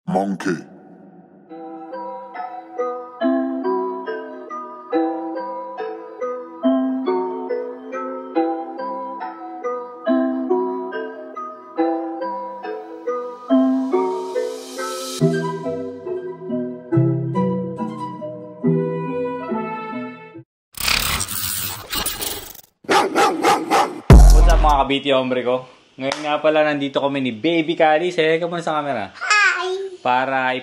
Monkey. What's up mga kabiti hombre ko? Ngayon nga pala nandito kami ni Baby Cali. Say ka muna sa camera. Hi! Para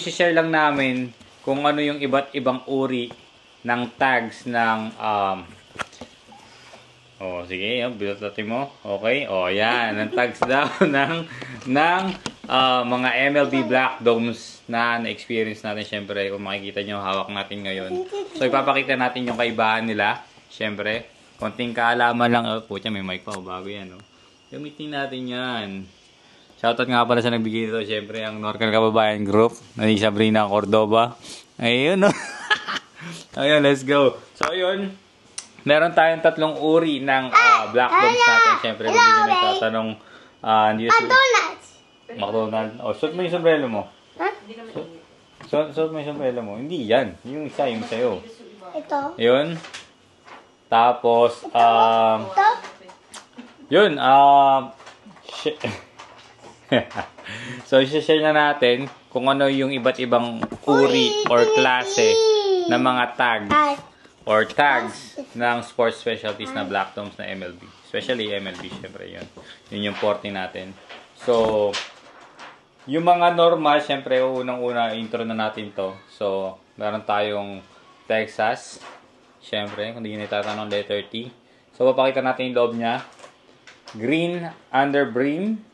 share lang namin kung ano yung iba't ibang uri ng tags ng sige, bilot natin mo. Okay? Yan, ang tags daw ng mga MLB Black Domes na na-experience natin. Syempre, kung makikita nyo, hawak natin ngayon. So, ipapakita natin yung kaibahan nila. Syempre, konting kaalaman lang. Pucha, may mic pa. Bago yan. Gamitin natin yan. Shoutout nga pala sa nagbigay nito. Syempre, ang Norcal Kababayan Group. Ni Sabrina Cordoba. Ayun, no? Ayun, let's go. So, ayun. Meron tayong tatlong uri ng Black Domes natin. Syempre, kung hindi nyo nagtatanong. McDonald's. Suot mo yung sombrero mo. Ha? Suot mo yung sombrero mo. Hindi yan. Yung isa, yung sa'yo. Ito. Yun. Tapos, Ito. yun, so, i-share na natin kung ano yung iba't ibang uri or klase ng mga tag or tags ng sports specialties na Black Domes na MLB. Especially MLB, syempre yun. Yun yung 40 natin. So, yung mga normal, syempre, unang-una, intro na natin to. So, meron tayong Texas. Syempre, kung di nyo natatanong, letter T. So, papakita natin yung loob niya. Green underbrim.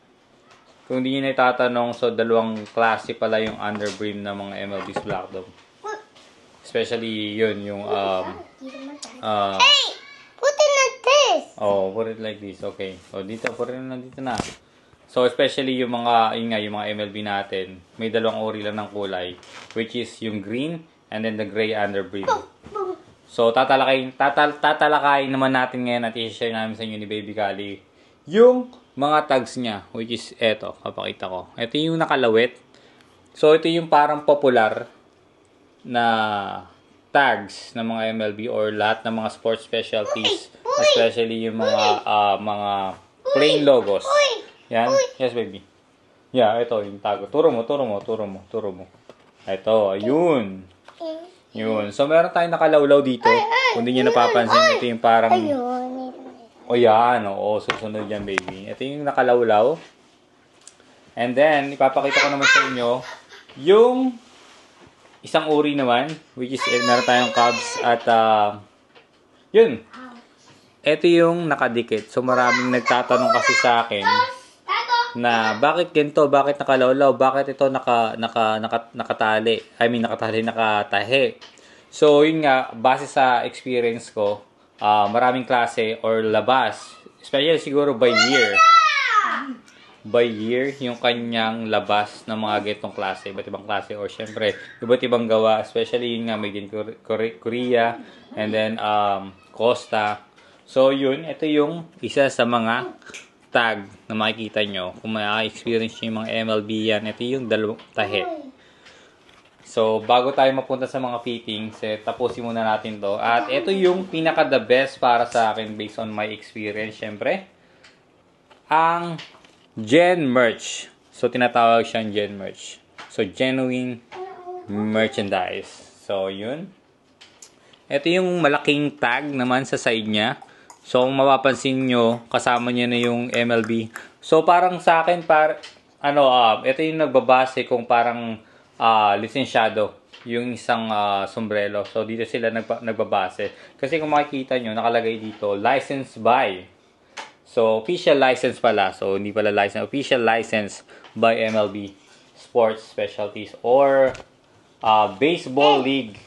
Kung di nyo natatanong, so, dalawang klase pala yung underbrim ng mga MLB's Black Dome. Especially, yun, yung, Hey! Put it like this! put it like this. Okay. So, dito, put it na dito na. So, especially yung mga, yung mga MLB natin, may dalawang uri lang ng kulay, which is yung green and then the gray underbrim. So, tatalakayin naman natin ngayon at i-share namin sa inyo ni Baby Cali yung mga tags niya, which is eto, papakita ko. Ito yung nakalawit. So, ito yung parang popular na tags ng mga MLB or lahat ng mga sports specialties, especially yung mga plain logos. Yan. Yes, baby. Yeah, ito yung tag. Turo mo. Ito, ayun. Yun. So, meron tayong nakalawlaw dito. Kung di nyo napapansin, ito yung parang... yan. Susunod yan, baby. Ito yung nakalawlaw. And then, ipapakita ko naman sa inyo yung isang uri naman, which is, meron tayong Cubs at, yun. Ito yung nakadikit. So, maraming nagtatanong kasi sa akin na bakit ganito, bakit nakalawlaw, bakit ito nakatali. I mean, nakatahi. So, yun nga, base sa experience ko, maraming klase or labas, especially siguro by year, yung kanyang labas ng mga getong klase, iba't ibang klase, or syempre, iba't ibang gawa, especially yun nga, made in Korea, and then, Costa. So, yun, ito yung isa sa mga tag na makikita nyo. Kung ma-experience nyo yung mga MLB yan, ito yung dalawang tahi. So, bago tayo mapunta sa mga fittings, tapusin muna natin to. At ito yung pinaka-the best para sa akin based on my experience, syempre. Ang Gen Merch. So, tinatawag siyang Gen Merch. So, genuine merchandise. So, yun. Ito yung malaking tag naman sa side niya. So, kung mapapansin nyo, kasama niya na yung MLB. So, parang sa akin, ito yung nagbabase kung parang lisensyado yung isang sombrero. So, dito sila nagbabase. Kasi kung makikita nyo, nakalagay dito, licensed by. So, official license pala. So, hindi pala license. Official license by MLB Sports Specialties or Baseball League.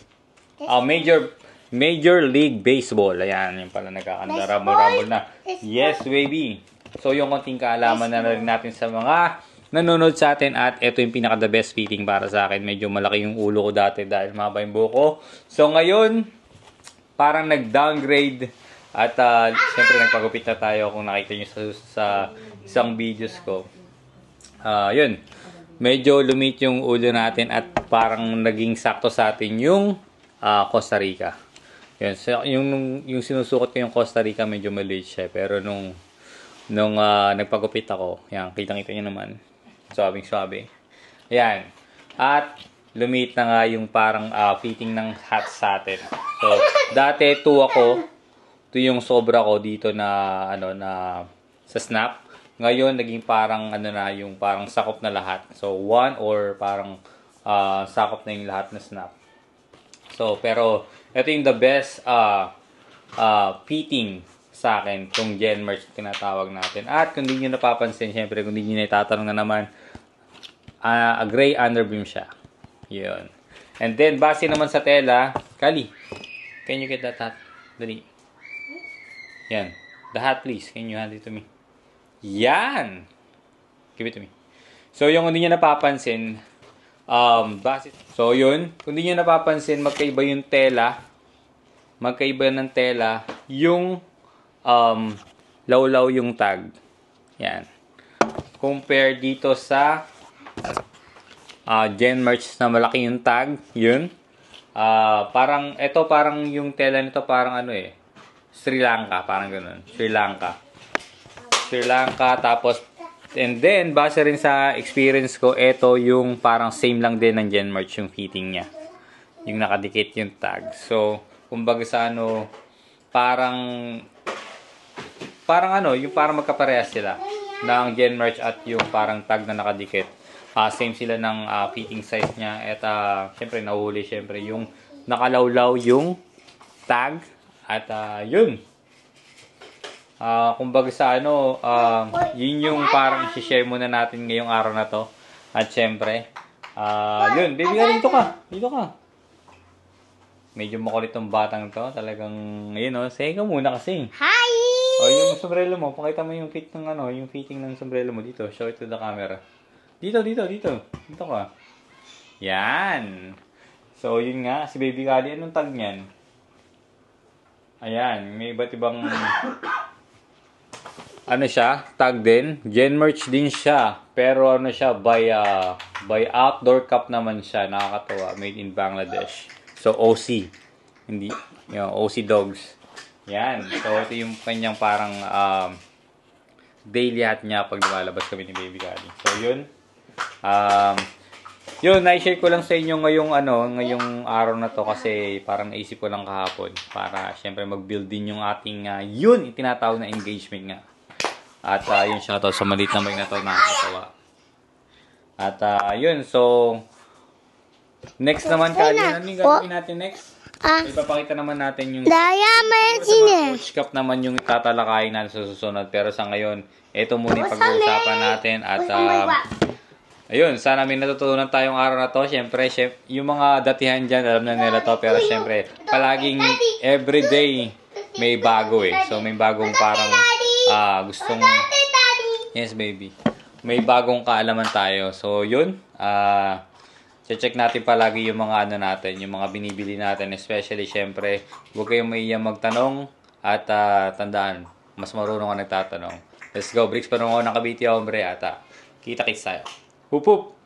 Major League Baseball. Ayan, yung pala nagkakanda. Rumble na. Yes, baby. So, yung konting kaalaman na rin natin sa mga nanonood sa atin. At ito yung pinaka-the best fitting para sa akin. Medyo malaki yung ulo ko dati dahil mahaba yung buko. So, ngayon, parang nag-downgrade. At, syempre, nagpagupit na tayo kung nakita nyo sa isang videos ko. Yun. medyo lumit yung ulo natin at parang naging sakto sa atin yung Costa Rica. Yun. So, yung sinusukot ko yung Costa Rica, medyo maliit siya. Pero nung nagpagupit ako, yan, kitang-kita nyo naman. Swabing-swabe. Yan. At lumit na nga yung parang fitting ng hat sa atin. So, dati 2 ako. 2 yung sobra ko dito na sa snap. Ngayon naging parang yung parang sakop na lahat. So 1 or parang sakop na yung lahat na snap. So pero ito yung the best fitting sa akin, tong Gen Merch tinatawag natin. At kung di niyo napapansin, syempre kung di niyo naitatanong na naman, a gray underbeam siya. Yun. And then base naman sa tela, Kali, can you get that hat? Dali. Yan. The hat, please. Can you hand it to me? Yan! Give it to me. So, yung hindi nyo napapansin, so, yun. Kung hindi nyo napapansin, magkaiba yung tela. Magkaiba ng tela. Yung, lawlaw yung tag. Yan. Compare dito sa, Gen Merch na malaki yung tag. Yun. Parang yung tela nito parang Sri Lanka, parang ganun. Sri Lanka, tapos, and then, base rin sa experience ko, ito yung parang same lang din ng Gen Merch yung fitting niya. Yung nakadikit yung tag. So, kumbaga sa yung parang magkaparehas sila ng Gen Merch at yung parang tag na nakadikit. Same sila ng fitting size niya. At, syempre, nahuli syempre yung nakalawlaw yung tag. At yun. Kumbaga sa yun yung parang i-share muna natin ngayong araw na to. At syempre, yun, baby, dito ka. Dito ka. Medyo makulit tong batang to. Talagang, say ka muna kasi. Hi! Yung sombrero mo, pakita mo yung fit ng yung fitting ng sombrero mo dito. Show it to the camera. Dito. Dito ka. Yan. So, yun nga, si Baby Kali, anong tag niyan? Ayan, may iba't ibang siya, tag din. Gen Merch din siya. Pero siya, by Outdoor Cup naman siya. Nakakatawa. Made in Bangladesh. So, OC. Hindi, OC Dogs. Yan. So, ito yung kanyang parang daily hat niya pag lumalabas kami ni Baby Kali. So, yun. Yun, na-share ko lang sa inyo ngayong araw na to kasi parang naisip ko lang kahapon para syempre mag-build din yung ating yun, itinatawag na engagement nga. At yun siya to sa maliit na mic na to nakakatawa. At yun, so next naman Kali, ano yung gagawin natin next? Ipapakita naman natin yung Coach Cup naman yung tatalakayin natin sa susunod. Pero sa ngayon, ito muna yung pag-uusapan natin at ayun, sana may natutunan tayong araw na to. Siyempre, yung mga datihan dyan, alam na nila to. Pero siyempre, palaging everyday may bago So, may bagong parang gustong... Yes, baby. May bagong kaalaman tayo. So, yun. Check natin palagi yung mga natin, yung mga binibili natin. Especially, siyempre, huwag kayong maiyang magtanong. At tandaan, mas marunong ka nagtatanong. Let's go, Bricks. Parang ako ng Cavite, hombre. At kita-kits tayo. Hup hup!